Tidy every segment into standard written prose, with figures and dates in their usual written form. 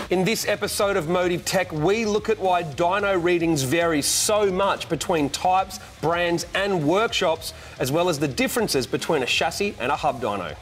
In this episode of Motive Tech, we look at why dyno readings vary so much between types, brands and workshops, as well as the differences between a chassis and a hub dyno.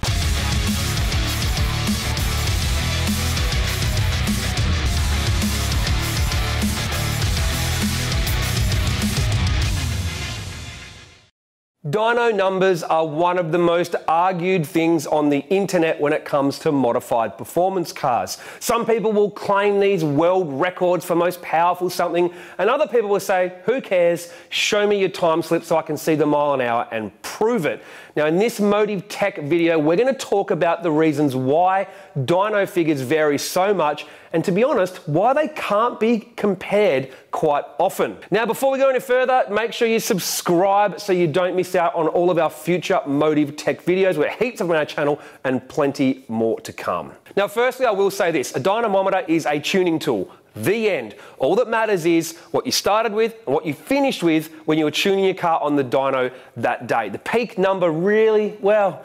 Dyno numbers are one of the most argued things on the internet when it comes to modified performance cars. Some people will claim these world records for most powerful something, and other people will say, who cares, show me your time slip so I can see the mile an hour and prove it. Now in this Motive Tech video, we're going to talk about the reasons why dyno figures vary so much, and to be honest, why they can't be compared quite often. Now before we go any further, make sure you subscribe so you don't miss out on all of our future Motive Tech videos. We're heaps of them on our channel and plenty more to come. Now firstly, I will say this, a dynamometer is a tuning tool. The end. All that matters is what you started with and what you finished with when you were tuning your car on the dyno that day. The peak number really, well,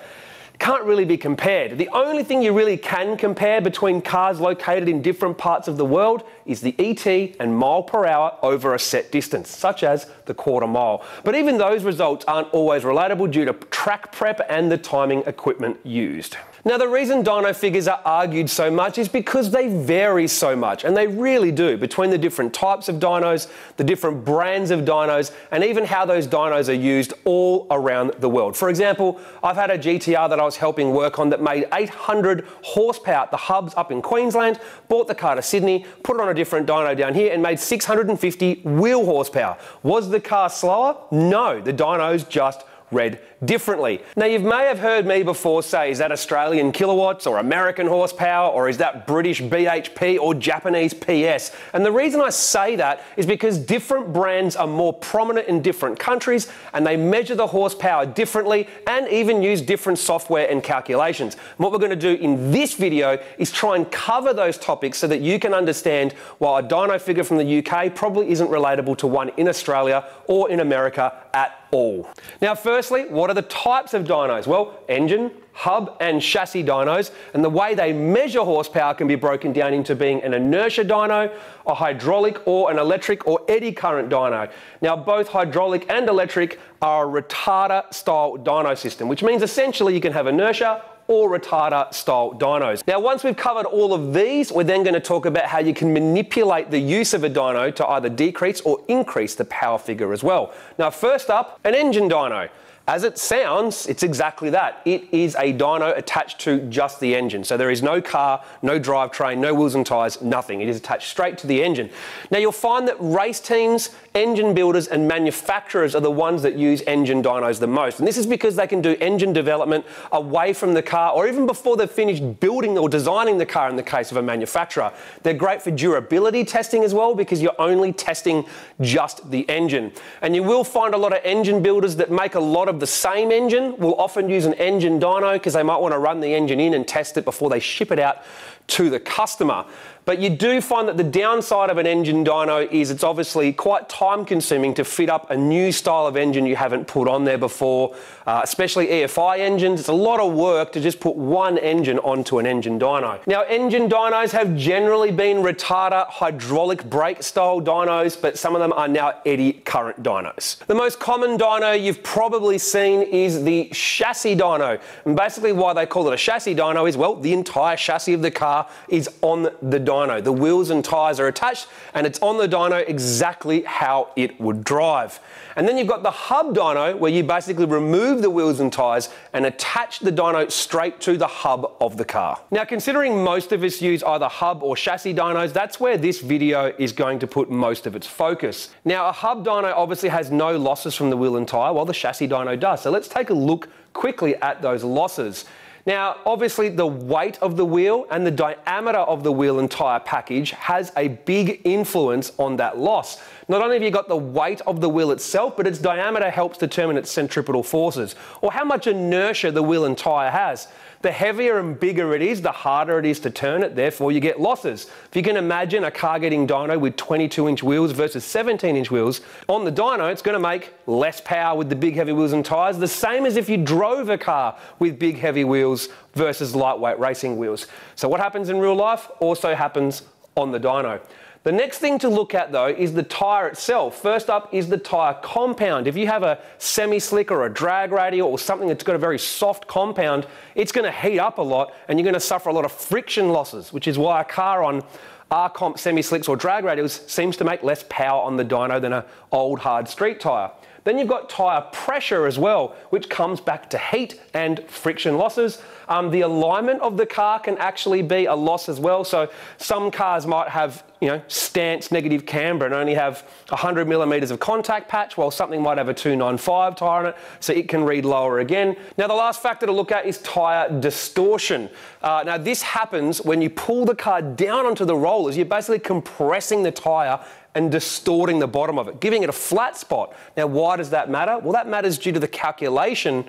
can't really be compared. The only thing you really can compare between cars located in different parts of the world is the ET and mile per hour over a set distance, such as the quarter mile. But even those results aren't always relatable due to track prep and the timing equipment used. Now the reason dyno figures are argued so much is because they vary so much, and they really do, between the different types of dynos, the different brands of dynos, and even how those dynos are used all around the world. For example, I've had a GTR that I was helping work on that made 800 horsepower at the hubs up in Queensland, bought the car to Sydney, put it on a different dyno down here and made 650 wheel horsepower. Was the car slower? No, the dynos just read differently. Now you may have heard me before say, is that Australian kilowatts or American horsepower, or is that British BHP or Japanese PS? And the reason I say that is because different brands are more prominent in different countries, and they measure the horsepower differently and even use different software and calculations. And what we're going to do in this video is try and cover those topics so that you can understand why a dyno figure from the UK probably isn't relatable to one in Australia or in America at all. Now firstly, what are the types of dynos? Well, engine, hub and chassis dynos, and the way they measure horsepower can be broken down into being an inertia dyno, a hydraulic or an electric or eddy current dyno. Now both hydraulic and electric are a retarder style dyno system, which means essentially you can have inertia or retarder style dynos. Now once we've covered all of these, we're then going to talk about how you can manipulate the use of a dyno to either decrease or increase the power figure as well. Now first up, an engine dyno. As it sounds, it's exactly that. It is a dyno attached to just the engine. So there is no car, no drivetrain, no wheels and tyres, nothing. It is attached straight to the engine. Now you'll find that race teams, engine builders and manufacturers are the ones that use engine dynos the most. And this is because they can do engine development away from the car or even before they've finished building or designing the car in the case of a manufacturer. They're great for durability testing as well because you're only testing just the engine. And you will find a lot of engine builders that make a lot of the same engine will often use an engine dyno because they might want to run the engine in and test it before they ship it out to the customer. But you do find that the downside of an engine dyno is it's obviously quite time consuming to fit up a new style of engine you haven't put on there before, especially EFI engines. It's a lot of work to just put one engine onto an engine dyno. Now engine dynos have generally been retarder hydraulic brake style dynos, but some of them are now eddy current dynos. The most common dyno you've probably seen is the chassis dyno. And basically why they call it a chassis dyno is, well, the entire chassis of the car is on the dyno. The wheels and tyres are attached and it's on the dyno exactly how it would drive. And then you've got the hub dyno where you basically remove the wheels and tyres and attach the dyno straight to the hub of the car. Now considering most of us use either hub or chassis dynos, that's where this video is going to put most of its focus. Now a hub dyno obviously has no losses from the wheel and tyre while the chassis dyno does. So let's take a look quickly at those losses. Now, obviously the weight of the wheel and the diameter of the wheel and tyre package has a big influence on that loss. Not only have you got the weight of the wheel itself, but its diameter helps determine its centripetal forces, or how much inertia the wheel and tyre has. The heavier and bigger it is, the harder it is to turn it, therefore you get losses. If you can imagine a car getting dyno with 22-inch wheels versus 17-inch wheels, on the dyno it's going to make less power with the big heavy wheels and tyres, the same as if you drove a car with big heavy wheels versus lightweight racing wheels. So what happens in real life also happens on the dyno. The next thing to look at though is the tyre itself. First up is the tyre compound. If you have a semi-slick or a drag radial or something that's got a very soft compound, it's going to heat up a lot and you're going to suffer a lot of friction losses, which is why a car on R-comp semi-slicks or drag radials seems to make less power on the dyno than an old hard street tyre. Then you've got tyre pressure as well, which comes back to heat and friction losses. The alignment of the car can actually be a loss as well. So some cars might have, stance negative camber and only have 100 millimeters of contact patch, while something might have a 295 tyre on it, so it can read lower again. Now the last factor to look at is tyre distortion. Now this happens when you pull the car down onto the rollers. You're basically compressing the tyre and distorting the bottom of it, giving it a flat spot. Now, why does that matter? Well, that matters due to the calculation,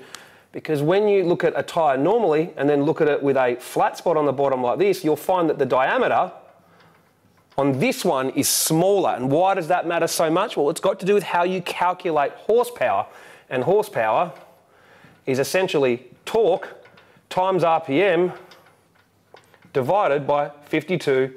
because when you look at a tyre normally and then look at it with a flat spot on the bottom like this, you'll find that the diameter on this one is smaller. And why does that matter so much? Well, it's got to do with how you calculate horsepower. And horsepower is essentially torque times RPM divided by 52.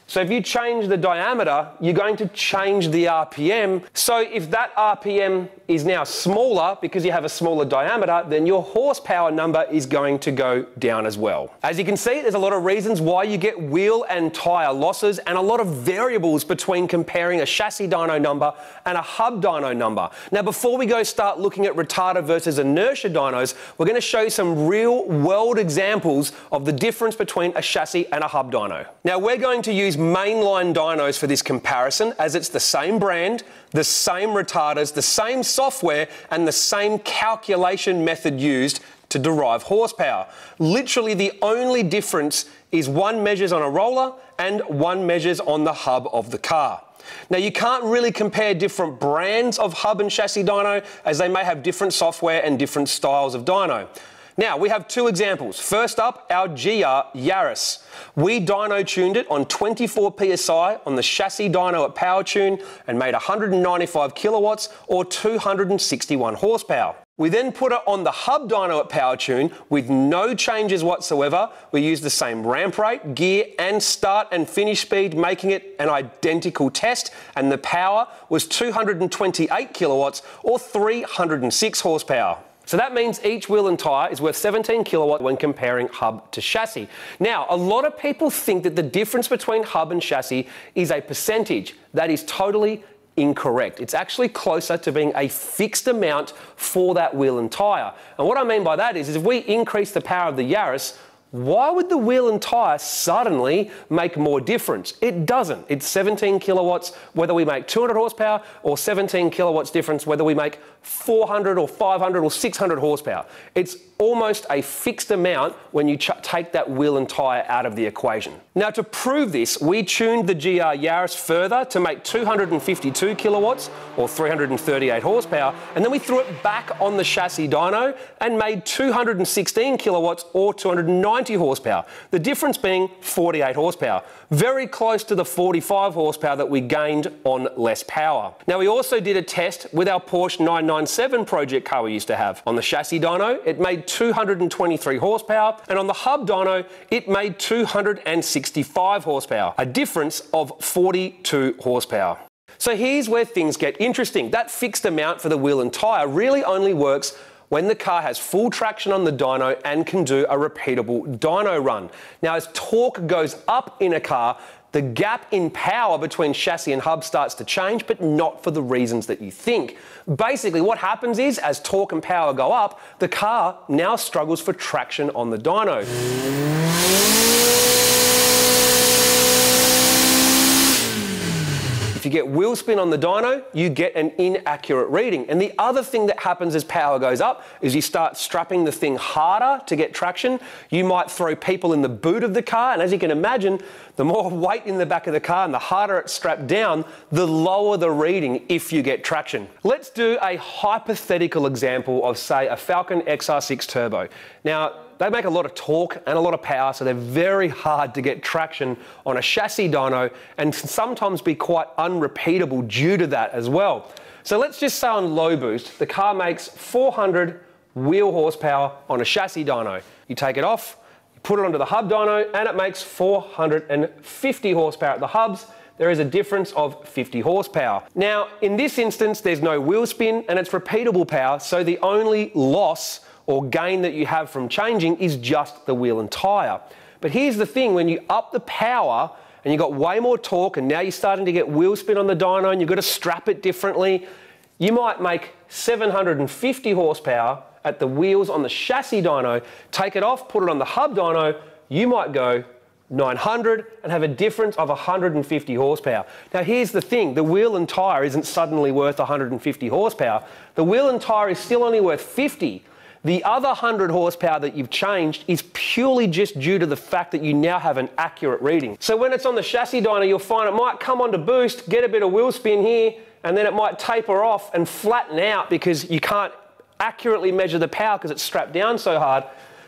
So if you change the diameter, you're going to change the RPM. So if that RPM is now smaller because you have a smaller diameter, then your horsepower number is going to go down as well. As you can see, there's a lot of reasons why you get wheel and tyre losses and a lot of variables between comparing a chassis dyno number and a hub dyno number. Now, before we go start looking at retarder versus inertia dynos, we're going to show you some real world examples of the difference between a chassis and a hub dyno. Now, we're going to use mainline dynos for this comparison, as it's the same brand, the same retarders, the same software, and the same calculation method used to derive horsepower. Literally the only difference is one measures on a roller and one measures on the hub of the car. Now, you can't really compare different brands of hub and chassis dyno, as they may have different software and different styles of dyno. Now, we have two examples. First up, our GR Yaris. We dyno tuned it on 24 PSI on the chassis dyno at Power Tune and made 195 kilowatts or 261 horsepower. We then put it on the hub dyno at Power Tune with no changes whatsoever. We used the same ramp rate, gear and start and finish speed, making it an identical test, and the power was 228 kilowatts or 306 horsepower. So that means each wheel and tyre is worth 17 kilowatt when comparing hub to chassis. Now, a lot of people think that the difference between hub and chassis is a percentage. That is totally incorrect. It's actually closer to being a fixed amount for that wheel and tyre. And what I mean by that is if we increase the power of the Yaris, why would the wheel and tyre suddenly make more difference? It doesn't. It's 17 kilowatts whether we make 200 horsepower or 17 kilowatts difference whether we make 400 or 500 or 600 horsepower. It's almost a fixed amount when you take that wheel and tyre out of the equation. Now, to prove this, we tuned the GR Yaris further to make 252 kilowatts or 338 horsepower, and then we threw it back on the chassis dyno and made 216 kilowatts or 290 horsepower. The difference being 48 horsepower, very close to the 45 horsepower that we gained on less power. Now, we also did a test with our Porsche 997 project car we used to have. On the chassis dyno, it made 223 horsepower, and on the hub dyno, it made 265 horsepower, a difference of 42 horsepower. So here's where things get interesting. That fixed amount for the wheel and tyre really only works when the car has full traction on the dyno and can do a repeatable dyno run. Now, as torque goes up in a car, the gap in power between chassis and hub starts to change, but not for the reasons that you think. Basically, what happens is, as torque and power go up, the car now struggles for traction on the dyno. If you get wheel spin on the dyno, you get an inaccurate reading. And the other thing that happens as power goes up is you start strapping the thing harder to get traction. You might throw people in the boot of the car, and as you can imagine, the more weight in the back of the car and the harder it's strapped down, the lower the reading if you get traction. Let's do a hypothetical example of, say, a Falcon XR6 Turbo. Now, they make a lot of torque and a lot of power, so they're very hard to get traction on a chassis dyno and can sometimes be quite unrepeatable due to that as well. So let's just say on low boost, the car makes 400 wheel horsepower on a chassis dyno. You take it off, you put it onto the hub dyno, and it makes 450 horsepower at the hubs. There is a difference of 50 horsepower. Now, in this instance, there's no wheel spin and it's repeatable power, so the only loss or gain that you have from changing is just the wheel and tyre. But here's the thing, when you up the power and you've got way more torque and now you're starting to get wheel spin on the dyno and you've got to strap it differently, you might make 750 horsepower at the wheels on the chassis dyno, take it off, put it on the hub dyno, you might go 900 and have a difference of 150 horsepower. Now here's the thing, the wheel and tyre isn't suddenly worth 150 horsepower. The wheel and tyre is still only worth 50. The other 100 horsepower that you've changed is purely just due to the fact that you now have an accurate reading. So when it's on the chassis dyno, you'll find it might come on to boost, get a bit of wheel spin here, and then it might taper off and flatten out because you can't accurately measure the power because it's strapped down so hard.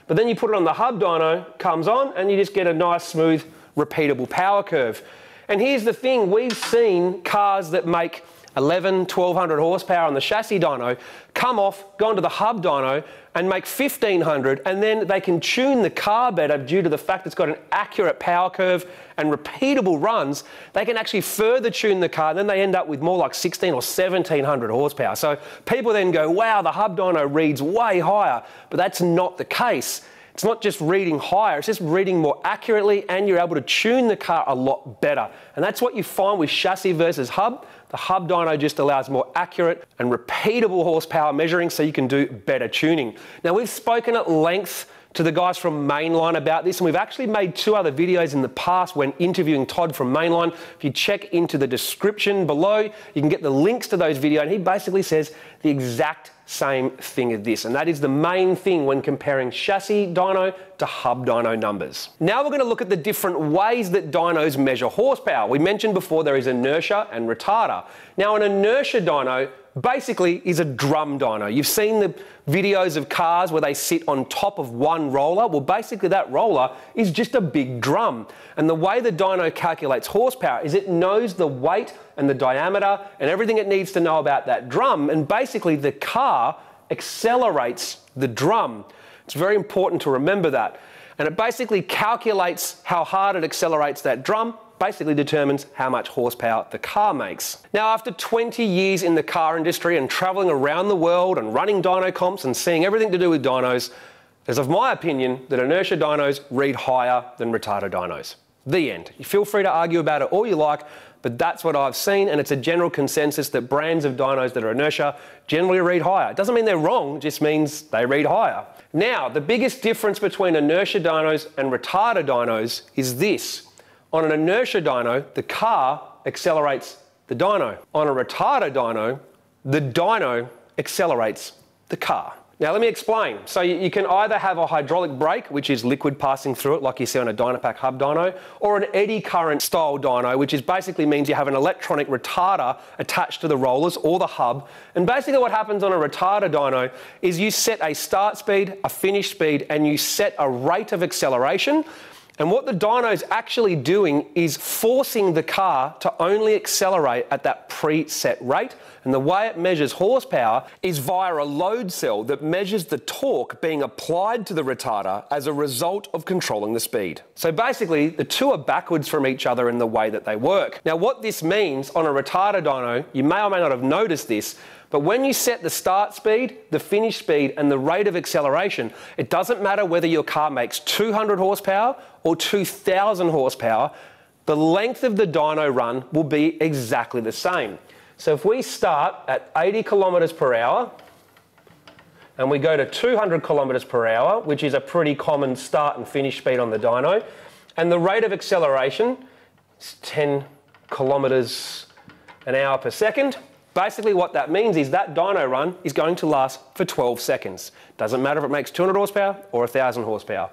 But then you put it on the hub dyno, comes on, and you just get a nice, smooth, repeatable power curve. And here's the thing, we've seen cars that make 1200 horsepower on the chassis dyno, come off, go onto the hub dyno, and make 1500, and then they can tune the car better due to the fact it's got an accurate power curve and repeatable runs. They can actually further tune the car, and then they end up with more like 16 or 1700 horsepower. So people then go, wow, the hub dyno reads way higher, but that's not the case. It's not just reading higher, it's just reading more accurately, and you're able to tune the car a lot better. And that's what you find with chassis versus hub. The hub dyno just allows more accurate and repeatable horsepower measuring so you can do better tuning. Now we've spoken at length to the guys from Mainline about this, and we've actually made 2 other videos in the past when interviewing Todd from Mainline. If you check into the description below, you can get the links to those videos, and he basically says the exact same thing as this, and that is the main thing when comparing chassis dyno to hub dyno numbers. Now we're going to look at the different ways that dynos measure horsepower. We mentioned before there is inertia and retarder. Now an inertia dyno basically is a drum dyno. You've seen the videos of cars where they sit on top of one roller. Well, basically that roller is just a big drum. And the way the dyno calculates horsepower is it knows the weight and the diameter and everything it needs to know about that drum. And basically the car accelerates the drum. It's very important to remember that. And it basically calculates how hard it accelerates that drum, basically determines how much horsepower the car makes. Now, after 20 years in the car industry and traveling around the world and running dyno comps and seeing everything to do with dynos, it's of my opinion that inertia dynos read higher than retarder dynos. The end. You feel free to argue about it all you like, but that's what I've seen, and it's a general consensus that brands of dynos that are inertia generally read higher. It doesn't mean they're wrong, it just means they read higher. Now, the biggest difference between inertia dynos and retarder dynos is this. On an inertia dyno, the car accelerates the dyno. On a retarder dyno, the dyno accelerates the car. Now let me explain. So you can either have a hydraulic brake, which is liquid passing through it like you see on a Dynapack hub dyno, or an eddy current style dyno, which is basically means you have an electronic retarder attached to the rollers or the hub. And basically what happens on a retarder dyno is you set a start speed, a finish speed, and you set a rate of acceleration. And what the dyno's actually doing is forcing the car to only accelerate at that preset rate. And the way it measures horsepower is via a load cell that measures the torque being applied to the retarder as a result of controlling the speed. So basically, the two are backwards from each other in the way that they work. Now, what this means on a retarder dyno, you may or may not have noticed this, but when you set the start speed, the finish speed, and the rate of acceleration, it doesn't matter whether your car makes 200 horsepower or 2,000 horsepower, the length of the dyno run will be exactly the same. So if we start at 80 kilometers per hour, and we go to 200 kilometers per hour, which is a pretty common start and finish speed on the dyno, and the rate of acceleration is 10 kilometers an hour per second, basically what that means is that dyno run is going to last for 12 seconds. Doesn't matter if it makes 200 horsepower or 1,000 horsepower.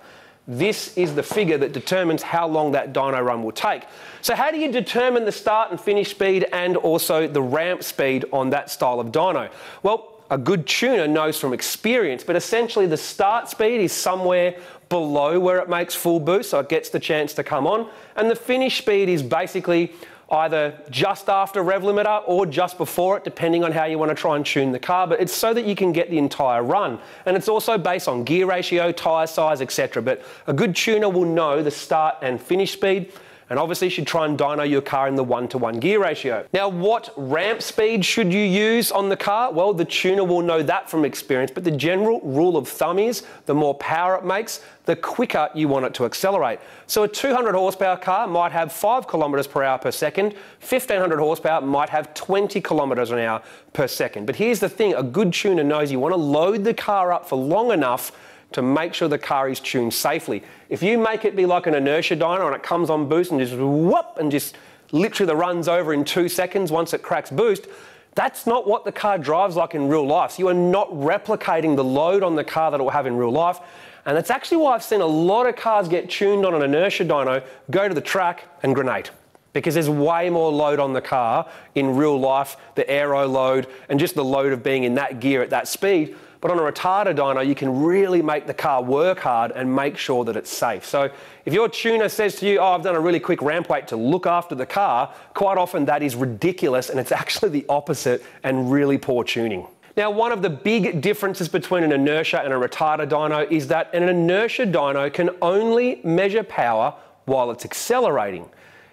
This is the figure that determines how long that dyno run will take. So how do you determine the start and finish speed and also the ramp speed on that style of dyno? Well, a good tuner knows from experience, but essentially the start speed is somewhere below where it makes full boost, so it gets the chance to come on, and the finish speed is basically either just after rev limiter or just before it, depending on how you want to try and tune the car, but it's so that you can get the entire run. And it's also based on gear ratio, tyre size, etc. But a good tuner will know the start and finish speed, and obviously should try and dyno your car in the 1-to-1 gear ratio. Now, what ramp speed should you use on the car? Well, the tuner will know that from experience, but the general rule of thumb is the more power it makes, the quicker you want it to accelerate. So a 200 horsepower car might have 5 kilometers per hour per second, 1500 horsepower might have 20 kilometers an hour per second. But here's the thing, a good tuner knows you want to load the car up for long enough to make sure the car is tuned safely. If you make it be like an inertia dyno and it comes on boost and just whoop and just literally the run's over in 2 seconds once it cracks boost, that's not what the car drives like in real life. So you are not replicating the load on the car that it will have in real life. And that's actually why I've seen a lot of cars get tuned on an inertia dyno, go to the track and grenade. Because there's way more load on the car in real life, the aero load and just the load of being in that gear at that speed. But on a retarder dyno, you can really make the car work hard and make sure that it's safe. So if your tuner says to you, oh, I've done a really quick ramp weight to look after the car, quite often that is ridiculous and it's actually the opposite and really poor tuning. Now, one of the big differences between an inertia and a retarder dyno is that an inertia dyno can only measure power while it's accelerating.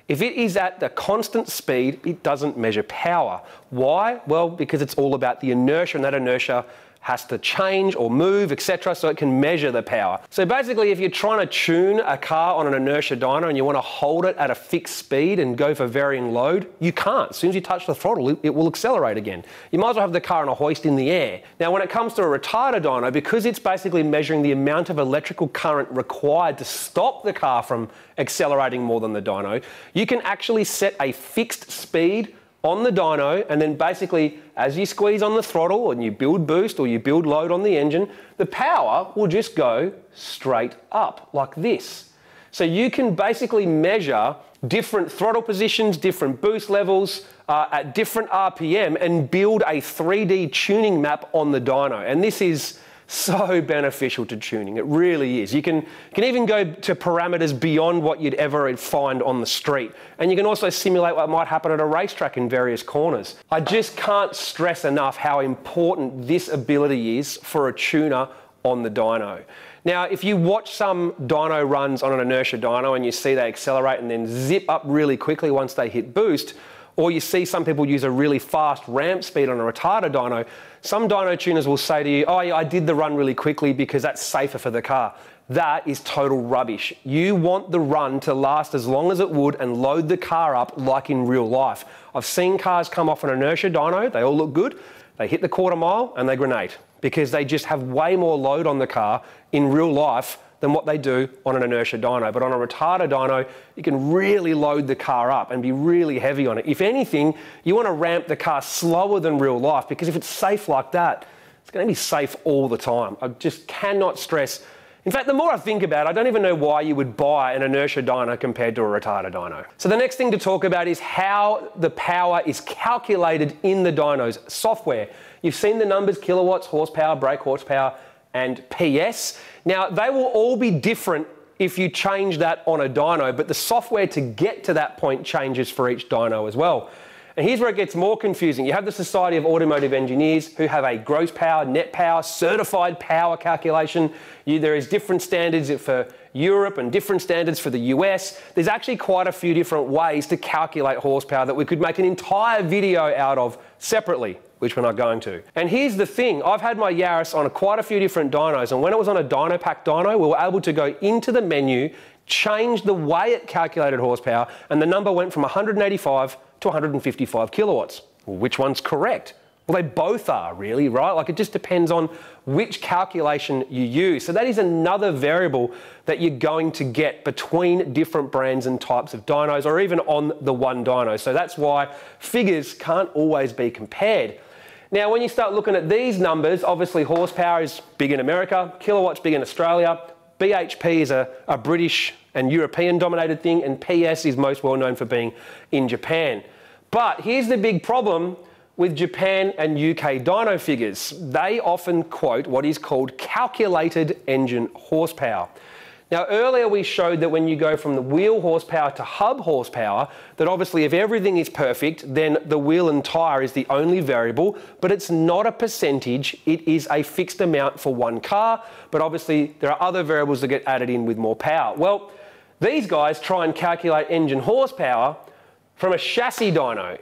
If it is at the constant speed, it doesn't measure power. Why? Well, because it's all about the inertia, and that inertia has to change or move, etc., so it can measure the power. So basically, if you're trying to tune a car on an inertia dyno and you want to hold it at a fixed speed and go for varying load, you can't. As soon as you touch the throttle, it will accelerate again. You might as well have the car on a hoist in the air. Now, when it comes to a retarder dyno, because it's basically measuring the amount of electrical current required to stop the car from accelerating more than the dyno, you can actually set a fixed speed on the dyno, and then basically as you squeeze on the throttle and you build boost or you build load on the engine, the power will just go straight up like this. So you can basically measure different throttle positions, different boost levels at different RPM and build a 3D tuning map on the dyno. And this is so beneficial to tuning. It really is. You can even go to parameters beyond what you'd ever find on the street. And you can also simulate what might happen at a racetrack in various corners. I just can't stress enough how important this ability is for a tuner on the dyno. Now, if you watch some dyno runs on an inertia dyno and you see they accelerate and then zip up really quickly once they hit boost, or you see some people use a really fast ramp speed on a retarder dyno, some dyno tuners will say to you, oh yeah, I did the run really quickly because that's safer for the car. That is total rubbish. You want the run to last as long as it would and load the car up like in real life. I've seen cars come off an inertia dyno, they all look good, they hit the quarter mile and they grenade because they just have way more load on the car in real life than what they do on an inertia dyno. But on a retarder dyno, you can really load the car up and be really heavy on it. If anything, you want to ramp the car slower than real life, because if it's safe like that, it's going to be safe all the time. I just cannot stress. In fact, the more I think about it, I don't even know why you would buy an inertia dyno compared to a retarder dyno. So the next thing to talk about is how the power is calculated in the dyno's software. You've seen the numbers, kilowatts, horsepower, brake horsepower, and PS. Now, they will all be different if you change that on a dyno, but the software to get to that point changes for each dyno as well. And here's where it gets more confusing. You have the Society of Automotive Engineers who have a gross power, net power, certified power calculation. There is different standards for Europe and different standards for the US. There's actually quite a few different ways to calculate horsepower that we could make an entire video out of separately, which we're not going to. And here's the thing, I've had my Yaris on quite a few different dynos, and when it was on a Dynopack dyno, we were able to go into the menu, change the way it calculated horsepower, and the number went from 185 to 155 kilowatts. Well, which one's correct? Well, they both are really, right? Like, it just depends on which calculation you use. So that is another variable that you're going to get between different brands and types of dynos, or even on the one dyno. So that's why figures can't always be compared. Now, when you start looking at these numbers, obviously horsepower is big in America, kilowatts big in Australia, BHP is a British and European dominated thing, and PS is most well known for being in Japan. But here's the big problem with Japan and UK dyno figures. They often quote what is called calculated engine horsepower. Now earlier we showed that when you go from the wheel horsepower to hub horsepower, that obviously if everything is perfect, then the wheel and tyre is the only variable, but it's not a percentage, it is a fixed amount for one car, but obviously there are other variables that get added in with more power. Well, these guys try and calculate engine horsepower from a chassis dyno.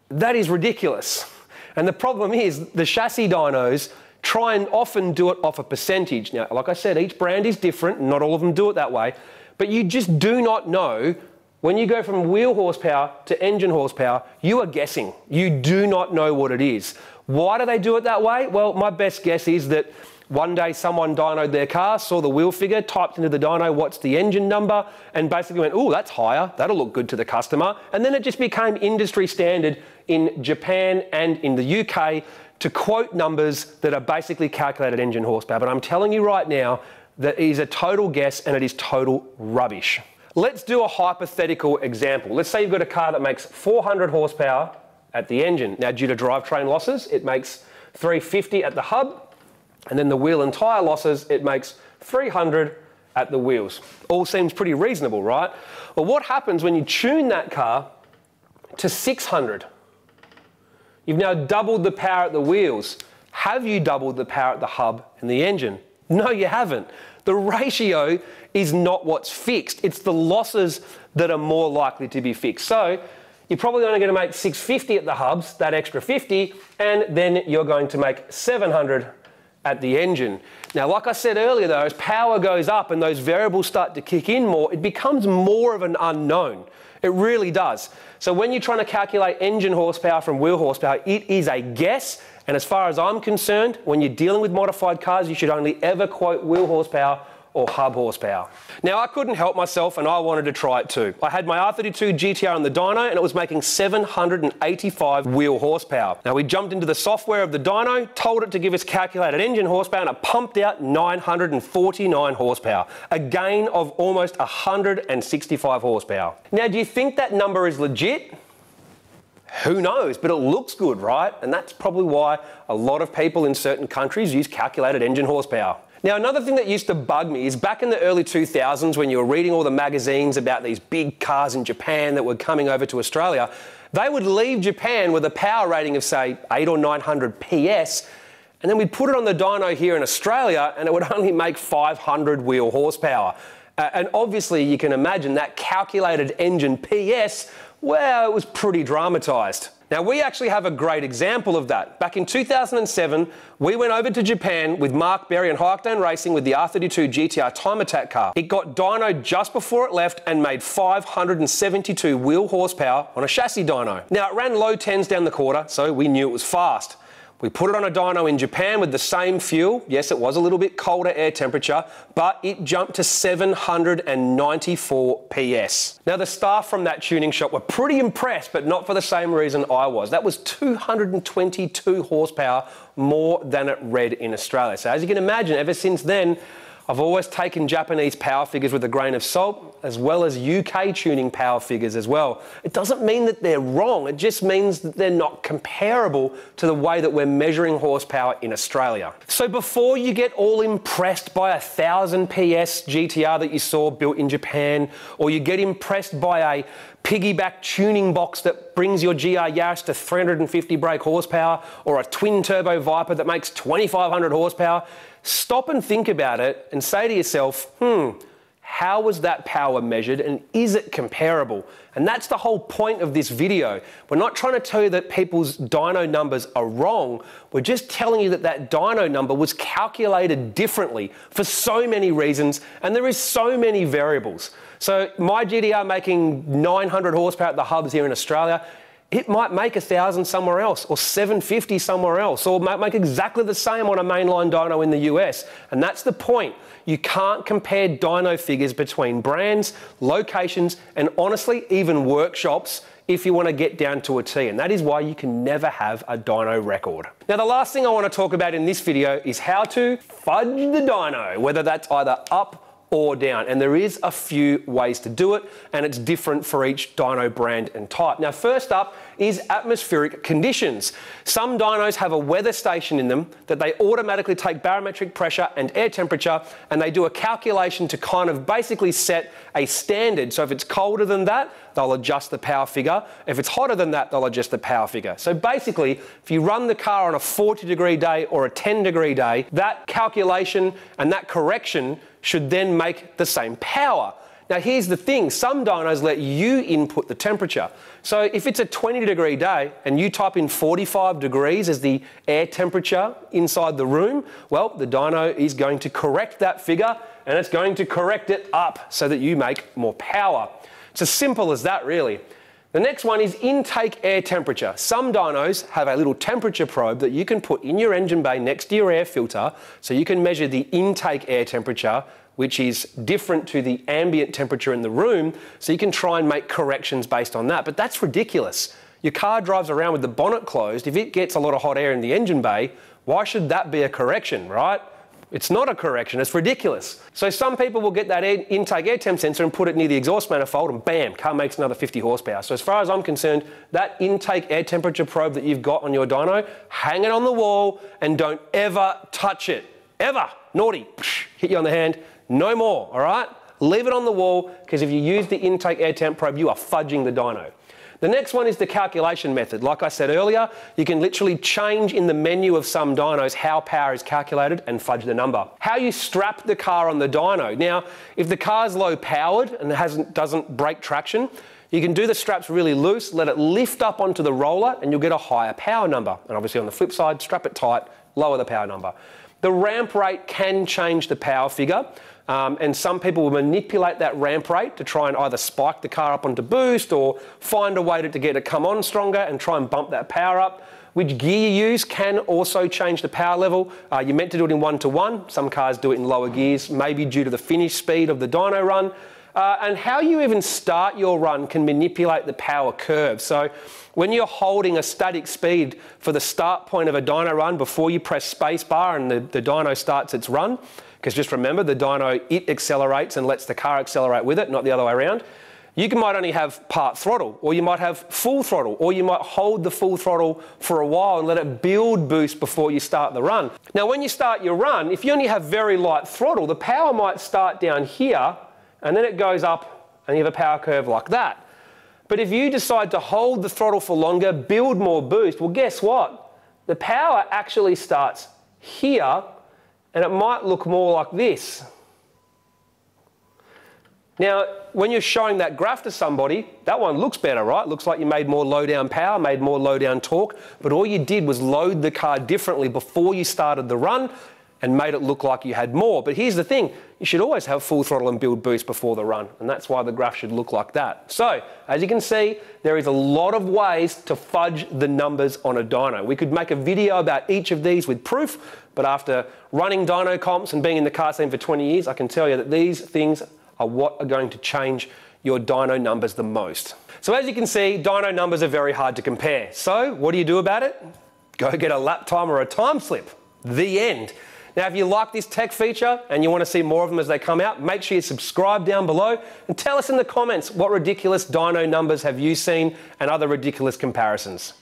That is ridiculous. And the problem is the chassis dynos try and often do it off a percentage. Now, like I said, each brand is different, not all of them do it that way, but you just do not know. When you go from wheel horsepower to engine horsepower, you are guessing. You do not know what it is. Why do they do it that way? Well, my best guess is that one day someone dynoed their car, saw the wheel figure, typed into the dyno what's the engine number, and basically went, oh, that's higher, that'll look good to the customer. And then it just became industry standard in Japan and in the UK to quote numbers that are basically calculated engine horsepower. But I'm telling you right now that it is a total guess and it is total rubbish. Let's do a hypothetical example. Let's say you've got a car that makes 400 horsepower at the engine. Now, due to drivetrain losses, it makes 350 at the hub, and then the wheel and tyre losses, it makes 300 at the wheels. All seems pretty reasonable, right? Well, what happens when you tune that car to 600? You've now doubled the power at the wheels. Have you doubled the power at the hub and the engine? No, you haven't. The ratio is not what's fixed. It's the losses that are more likely to be fixed. So you're probably only going to make 650 at the hubs, that extra 50, and then you're going to make 700 at the engine. Now, like I said earlier though, as power goes up and those variables start to kick in more, it becomes more of an unknown. It really does. So when you're trying to calculate engine horsepower from wheel horsepower, it is a guess. And as far as I'm concerned, when you're dealing with modified cars, you should only ever quote wheel horsepower or hub horsepower. Now, I couldn't help myself and I wanted to try it too. I had my R32 GTR on the dyno and it was making 785 wheel horsepower. Now, we jumped into the software of the dyno, told it to give us calculated engine horsepower, and it pumped out 949 horsepower, a gain of almost 165 horsepower. Now, do you think that number is legit? Who knows, but it looks good, right? And that's probably why a lot of people in certain countries use calculated engine horsepower. Now, another thing that used to bug me is back in the early 2000s when you were reading all the magazines about these big cars in Japan that were coming over to Australia, they would leave Japan with a power rating of, say, 800 or 900 PS, and then we'd put it on the dyno here in Australia and it would only make 500 wheel horsepower. And obviously you can imagine that calculated engine PS, well, it was pretty dramatised. Now, we actually have a great example of that. Back in 2007, we went over to Japan with Mark Berry and High Octane Racing with the R32 GTR Time Attack car. It got dynoed just before it left and made 572 wheel horsepower on a chassis dyno. Now, it ran low 10s down the quarter, so we knew it was fast. We put it on a dyno in Japan with the same fuel. Yes, it was a little bit colder air temperature, but it jumped to 794 PS. Now, the staff from that tuning shop were pretty impressed, but not for the same reason I was. That was 222 horsepower more than it read in Australia. So as you can imagine, ever since then, I've always taken Japanese power figures with a grain of salt, as well as UK tuning power figures as well. It doesn't mean that they're wrong, it just means that they're not comparable to the way that we're measuring horsepower in Australia. So before you get all impressed by a 1000 PS GTR that you saw built in Japan, or you get impressed by a piggyback tuning box that brings your GR Yaris to 350 brake horsepower, or a twin turbo Viper that makes 2500 horsepower, stop and think about it and say to yourself, how was that power measured and is it comparable? And that's the whole point of this video. We're not trying to tell you that people's dyno numbers are wrong. We're just telling you that that dyno number was calculated differently for so many reasons, and there is so many variables. So my GTR making 900 horsepower at the hubs here in Australia, it might make 1000 somewhere else, or 750 somewhere else, or might make exactly the same on a mainline dyno in the US. And that's the point. You can't compare dyno figures between brands, locations, and honestly, even workshops if you want to get down to a T. And that is why you can never have a dyno record. Now, the last thing I want to talk about in this video is how to fudge the dyno, whether that's either up or down, and there is a few ways to do it, and it's different for each dyno brand and type. Now, first up is atmospheric conditions. Some dynos have a weather station in them that they automatically take barometric pressure and air temperature, and they do a calculation to kind of basically set a standard. So if it's colder than that, they'll adjust the power figure. If it's hotter than that, they'll adjust the power figure. So basically, if you run the car on a 40-degree day or a 10-degree day, that calculation and that correction should then make the same power. Now here's the thing, some dynos let you input the temperature. So if it's a 20-degree day and you type in 45 degrees as the air temperature inside the room, well, the dyno is going to correct that figure and it's going to correct it up so that you make more power. It's as simple as that, really. The next one is intake air temperature. Some dynos have a little temperature probe that you can put in your engine bay next to your air filter so you can measure the intake air temperature, which is different to the ambient temperature in the room, so you can try and make corrections based on that. But that's ridiculous. Your car drives around with the bonnet closed. If it gets a lot of hot air in the engine bay, why should that be a correction, right? It's not a correction, it's ridiculous. So some people will get that intake air temp sensor and put it near the exhaust manifold and bam, car makes another 50 horsepower. So as far as I'm concerned, that intake air temperature probe that you've got on your dyno, hang it on the wall and don't ever touch it. Ever. Naughty. Hit you on the hand. No more, all right? Leave it on the wall, because if you use the intake air temp probe, you are fudging the dyno. The next one is the calculation method. Like I said earlier, you can literally change in the menu of some dynos how power is calculated and fudge the number. How you strap the car on the dyno. Now, if the car's low powered and doesn't break traction, you can do the straps really loose, let it lift up onto the roller, and you'll get a higher power number. And obviously on the flip side, strap it tight, lower the power number. The ramp rate can change the power figure. And some people will manipulate that ramp rate to try and either spike the car up onto boost or find a way to get it come on stronger and try and bump that power up. Which gear you use can also change the power level. You're meant to do it in 1-to-1. Some cars do it in lower gears, maybe due to the finish speed of the dyno run. And how you even start your run can manipulate the power curve. So when you're holding a static speed for the start point of a dyno run before you press space bar and the dyno starts its run, because just remember, the dyno, it accelerates and lets the car accelerate with it, not the other way around. You might only have part throttle, or you might have full throttle, or you might hold the full throttle for a while and let it build boost before you start the run. Now, when you start your run, if you only have very light throttle, the power might start down here, and then it goes up, and you have a power curve like that. But if you decide to hold the throttle for longer, build more boost, well, guess what? The power actually starts here, and it might look more like this. Now, when you're showing that graph to somebody, that one looks better, right? Looks like you made more low down power, made more low down torque, but all you did was load the car differently before you started the run and made it look like you had more. But here's the thing, you should always have full throttle and build boost before the run, and that's why the graph should look like that. So, as you can see, there is a lot of ways to fudge the numbers on a dyno. We could make a video about each of these with proof, but after running dyno comps and being in the car scene for 20 years, I can tell you that these things are what are going to change your dyno numbers the most. So as you can see, dyno numbers are very hard to compare. So what do you do about it? Go get a lap time or a time slip. The end. Now, if you like this tech feature and you want to see more of them as they come out, make sure you subscribe down below and tell us in the comments what ridiculous dyno numbers have you seen and other ridiculous comparisons.